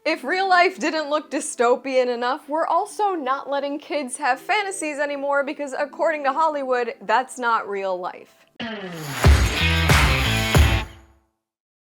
If real life didn't look dystopian enough, we're also not letting kids have fantasies anymore because according to Hollywood, that's not real life.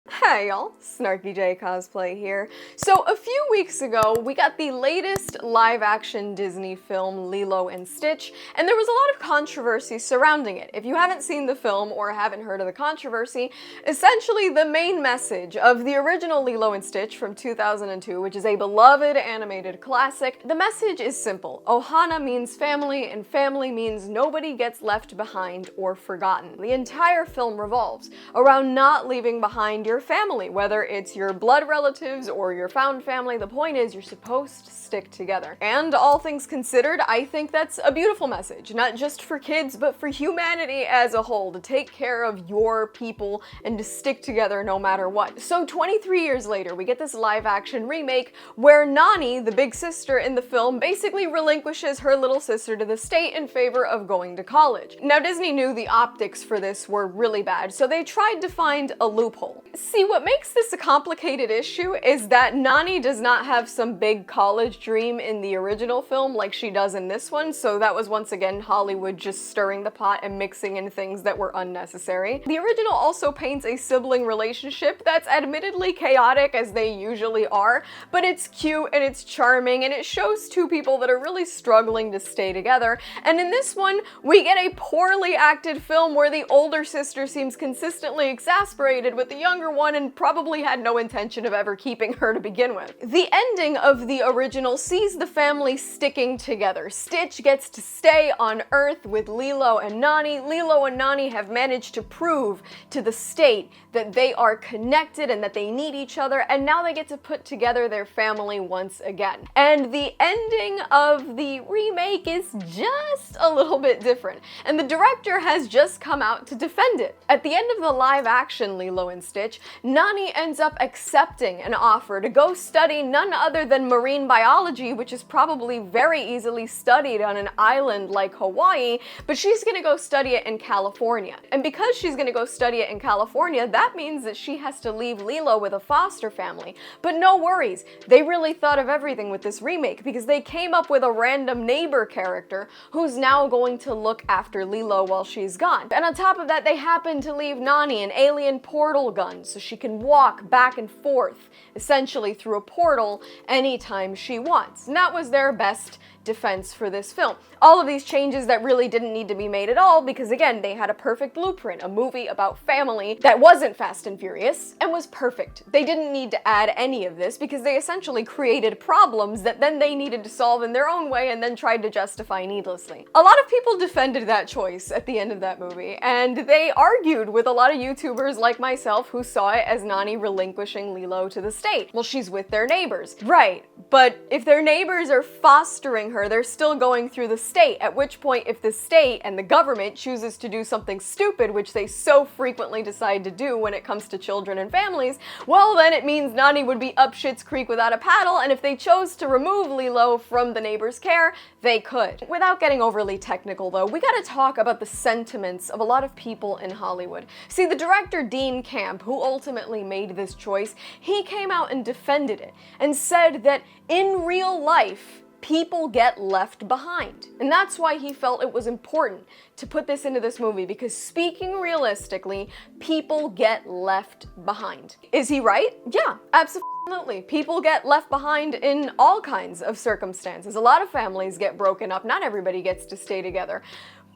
Hey y'all, SnarkyJay cosplay here. So a few weeks ago, we got the latest live-action Disney film, Lilo and Stitch, and there was a lot of controversy surrounding it. If you haven't seen the film or haven't heard of the controversy, essentially the main message of the original Lilo and Stitch from 2002, which is a beloved animated classic, the message is simple. Ohana means family, and family means nobody gets left behind or forgotten. The entire film revolves around not leaving behind your family, whether it's your blood relatives or your found family. The point is, you're supposed to stick together. And all things considered, I think that's a beautiful message, not just for kids, but for humanity as a whole, to take care of your people and to stick together no matter what. So 23 years later, we get this live-action remake where Nani, the big sister in the film, basically relinquishes her little sister to the state in favor of going to college. Now, Disney knew the optics for this were really bad, so they tried to find a loophole. See, what makes this a complicated issue is that Nani does not have some big college dream in the original film like she does in this one, so that was once again Hollywood just stirring the pot and mixing in things that were unnecessary. The original also paints a sibling relationship that's admittedly chaotic, as they usually are, but it's cute and it's charming and it shows two people that are really struggling to stay together. And in this one, we get a poorly acted film where the older sister seems consistently exasperated with the younger one and probably had no intention of ever keeping her to begin with. The ending of the original sees the family sticking together. Stitch gets to stay on Earth with Lilo and Nani. Lilo and Nani have managed to prove to the state that they are connected and that they need each other, and now they get to put together their family once again. And the ending of the remake is just a little bit different, and the director has just come out to defend it. At the end of the live-action Lilo and Stitch, Nani ends up accepting an offer to go study none other than marine biology, which is probably very easily studied on an island like Hawaii, but she's gonna go study it in California. And because she's gonna go study it in California, that means that she has to leave Lilo with a foster family. But no worries, they really thought of everything with this remake because they came up with a random neighbor character who's now going to look after Lilo while she's gone. And on top of that, they happen to leave Nani an alien portal gun so she can walk back and forth, essentially through a portal, anytime she wants. And that was their best defense for this film. All of these changes that really didn't need to be made at all because, again, they had a perfect blueprint, a movie about family that wasn't Fast and Furious and was perfect. They didn't need to add any of this because they essentially created problems that then they needed to solve in their own way and then tried to justify needlessly. A lot of people defended that choice at the end of that movie, and they argued with a lot of YouTubers like myself who saw it as Nani relinquishing Lilo to the state. Well, she's with their neighbors. Right, but if their neighbors are fostering her, they're still going through the state, at which point if the state and the government chooses to do something stupid, which they so frequently decide to do when it comes to children and families, well then it means Nani would be up Schitt's Creek without a paddle, and if they chose to remove Lilo from the neighbor's care, they could. Without getting overly technical though, we gotta talk about the sentiments of a lot of people in Hollywood. See, the director Dean Camp, who ultimately made this choice, he came out and defended it and said that in real life, people get left behind. And that's why he felt it was important to put this into this movie, because speaking realistically, people get left behind. Is he right? Yeah, absolutely. People get left behind in all kinds of circumstances. A lot of families get broken up. Not everybody gets to stay together.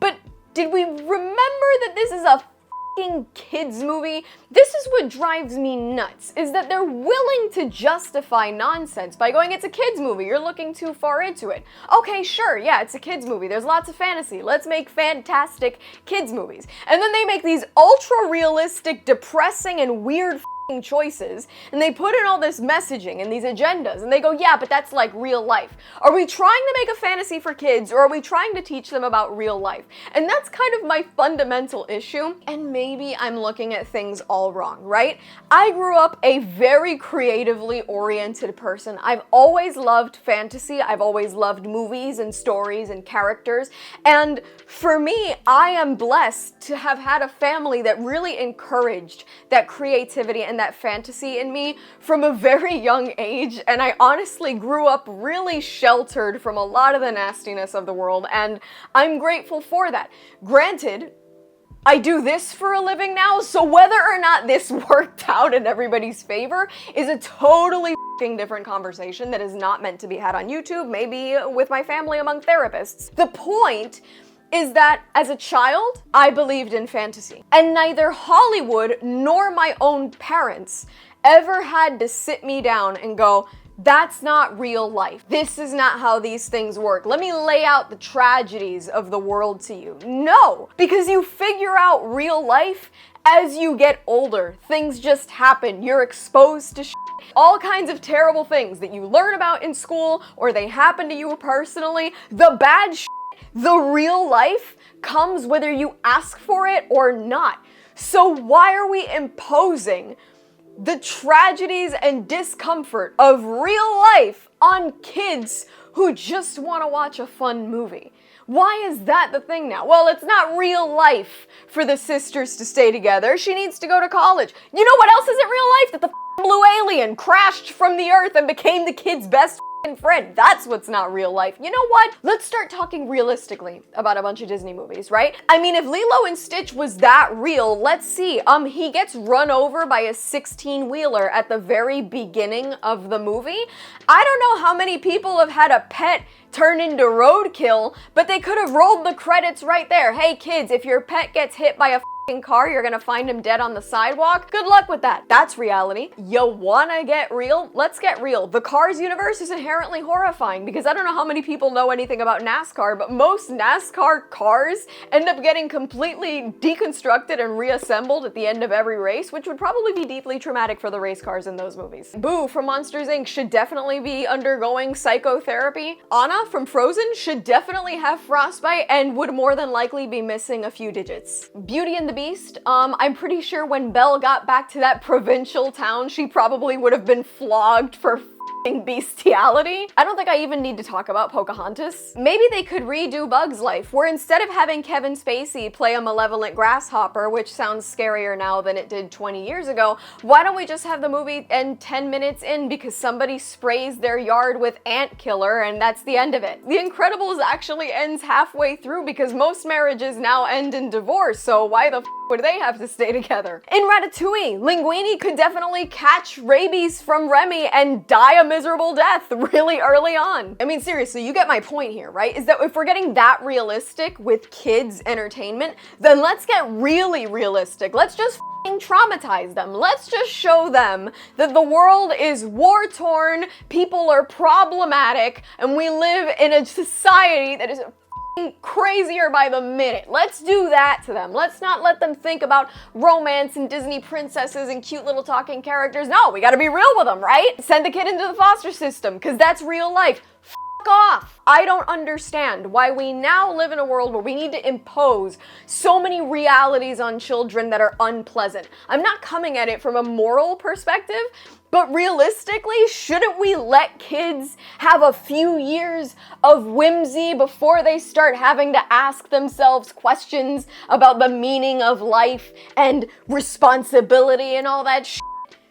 But did we remember that this is a kids movie? This is what drives me nuts, is that they're willing to justify nonsense by going, it's a kids movie, you're looking too far into it. Okay, sure, yeah, it's a kids movie, there's lots of fantasy, let's make fantastic kids movies. And then they make these ultra realistic, depressing, and weird choices, and they put in all this messaging and these agendas, and they go, yeah, but that's like real life. Are we trying to make a fantasy for kids, or are we trying to teach them about real life? And that's kind of my fundamental issue, and maybe I'm looking at things all wrong, right? I grew up a very creatively oriented person. I've always loved fantasy, I've always loved movies and stories and characters, and for me, I am blessed to have had a family that really encouraged that creativity and that fantasy in me from a very young age, and I honestly grew up really sheltered from a lot of the nastiness of the world, and I'm grateful for that. Granted, I do this for a living now, so whether or not this worked out in everybody's favor is a totally different conversation that is not meant to be had on YouTube, maybe with my family among therapists. The point is that as a child, I believed in fantasy. And neither Hollywood nor my own parents ever had to sit me down and go, that's not real life. This is not how these things work. Let me lay out the tragedies of the world to you. No, because you figure out real life as you get older. Things just happen. You're exposed to all kinds of terrible things that you learn about in school or they happen to you personally. The bad the real life comes whether you ask for it or not. So why are we imposing the tragedies and discomfort of real life on kids who just want to watch a fun movie? Why is that the thing now? Well, it's not real life for the sisters to stay together. She needs to go to college. You know what else isn't real life? That the blue alien crashed from the earth and became the kid's best friend. That's what's not real life. You know what? Let's start talking realistically about a bunch of Disney movies, right? I mean, if Lilo and Stitch was that real, let's see. He gets run over by a 16-wheeler at the very beginning of the movie. I don't know how many people have had a pet turn into roadkill, but they could have rolled the credits right there. Hey kids, if your pet gets hit by a car, you're gonna find him dead on the sidewalk. Good luck with that. That's reality. You wanna get real? Let's get real. The Cars universe is inherently horrifying because I don't know how many people know anything about NASCAR, but most NASCAR cars end up getting completely deconstructed and reassembled at the end of every race, which would probably be deeply traumatic for the race cars in those movies. Boo from Monsters Inc. should definitely be undergoing psychotherapy. Anna from Frozen should definitely have frostbite and would more than likely be missing a few digits. Beauty and the Beast, I'm pretty sure when Belle got back to that provincial town, she probably would have been flogged for bestiality. I don't think I even need to talk about Pocahontas. Maybe they could redo Bug's Life, where instead of having Kevin Spacey play a malevolent grasshopper, which sounds scarier now than it did 20 years ago, why don't we just have the movie end 10 minutes in because somebody sprays their yard with ant killer and that's the end of it? The Incredibles actually ends halfway through because most marriages now end in divorce, so why the would they have to stay together? In Ratatouille, Linguini could definitely catch rabies from Remy and die a miserable death really early on. I mean, seriously, you get my point here, right? Is that if we're getting that realistic with kids' entertainment, then let's get really realistic. Let's just traumatize them. Let's just show them that the world is war-torn, people are problematic, and we live in a society that is crazier by the minute. Let's do that to them. Let's not let them think about romance and Disney princesses and cute little talking characters. No, we gotta be real with them, right? Send the kid into the foster system, because that's real life. F off. I don't understand why we now live in a world where we need to impose so many realities on children that are unpleasant. I'm not coming at it from a moral perspective, but realistically, shouldn't we let kids have a few years of whimsy before they start having to ask themselves questions about the meaning of life and responsibility and all that shit?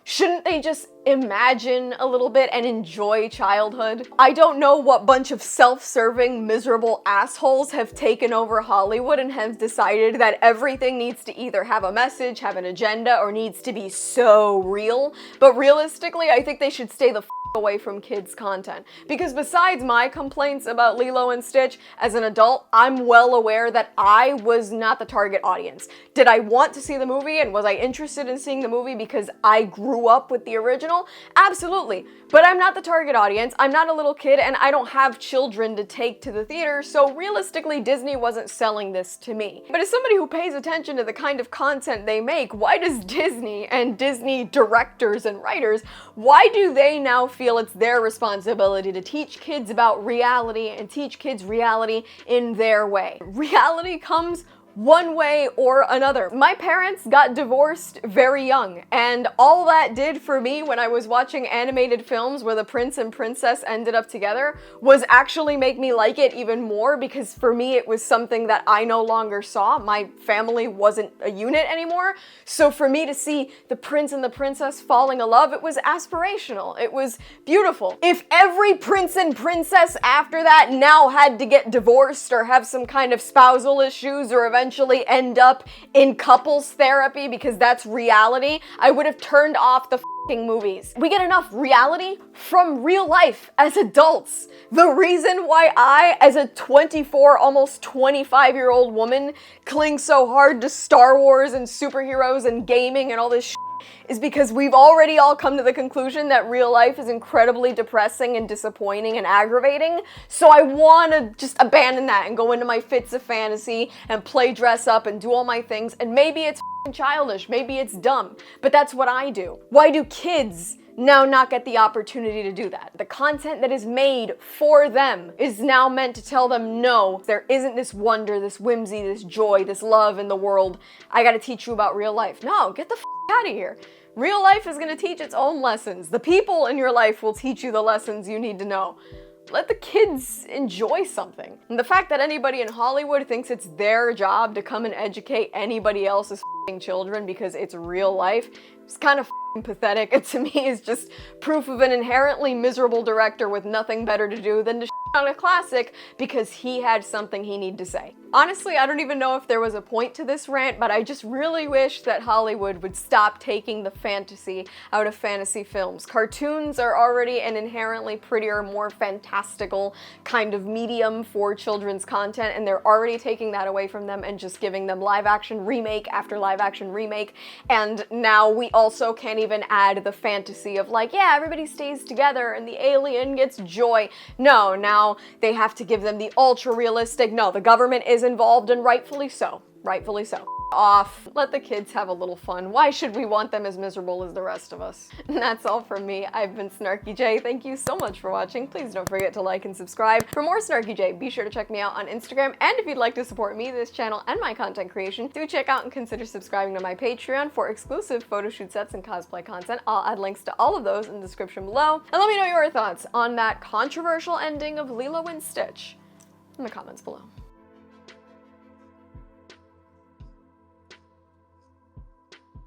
Shouldn't they just imagine a little bit and enjoy childhood? I don't know what bunch of self-serving, miserable assholes have taken over Hollywood and have decided that everything needs to either have a message, have an agenda, or needs to be so real. But realistically, I think they should stay the away from kids' content. Because besides my complaints about Lilo and Stitch, as an adult, I'm well aware that I was not the target audience. Did I want to see the movie and was I interested in seeing the movie because I grew up with the original? Absolutely. But I'm not the target audience, I'm not a little kid, and I don't have children to take to the theater, so realistically Disney wasn't selling this to me. But as somebody who pays attention to the kind of content they make, why does Disney and Disney directors and writers, why do they now feel it's their responsibility to teach kids about reality and teach kids reality in their way? Reality comes one way or another. My parents got divorced very young, and all that did for me when I was watching animated films where the prince and princess ended up together was actually make me like it even more, because for me it was something that I no longer saw. My family wasn't a unit anymore, so for me to see the prince and the princess falling in love, it was aspirational. It was beautiful. If every prince and princess after that now had to get divorced or have some kind of spousal issues or eventually end up in couples therapy because that's reality, I would have turned off the f***ing movies. We get enough reality from real life as adults. The reason why I, as a 24, almost 25-year-old woman, cling so hard to Star Wars and superheroes and gaming and all this shit is because we've already all come to the conclusion that real life is incredibly depressing and disappointing and aggravating. So I want to just abandon that and go into my fits of fantasy and play dress up and do all my things. And maybe it's f***ing childish, maybe it's dumb, but that's what I do. Why do kids now not get the opportunity to do that? The content that is made for them is now meant to tell them, no, there isn't this wonder, this whimsy, this joy, this love in the world. I gotta teach you about real life. No, get the f*** out of here. Real life is gonna teach its own lessons. The people in your life will teach you the lessons you need to know. Let the kids enjoy something. And the fact that anybody in Hollywood thinks it's their job to come and educate anybody else's f***ing children because it's real life is kind of f***ing pathetic. It to me is just proof of an inherently miserable director with nothing better to do than to on a classic because he had something he needed to say. Honestly, I don't even know if there was a point to this rant, but I just really wish that Hollywood would stop taking the fantasy out of fantasy films. Cartoons are already an inherently prettier, more fantastical kind of medium for children's content, and they're already taking that away from them and just giving them live action remake after live action remake. And now we also can't even add the fantasy of like, yeah, everybody stays together and the alien gets joy. No, now they have to give them the ultra realistic, no, the government is involved, and rightfully so. Rightfully so. Off. Let the kids have a little fun. Why should we want them as miserable as the rest of us? And that's all from me. I've been SnarkyJay. Thank you so much for watching. Please don't forget to like and subscribe. For more SnarkyJay, be sure to check me out on Instagram. And if you'd like to support me, this channel, and my content creation, do check out and consider subscribing to my Patreon for exclusive photo shoot sets and cosplay content. I'll add links to all of those in the description below. And let me know your thoughts on that controversial ending of Lilo and Stitch in the comments below.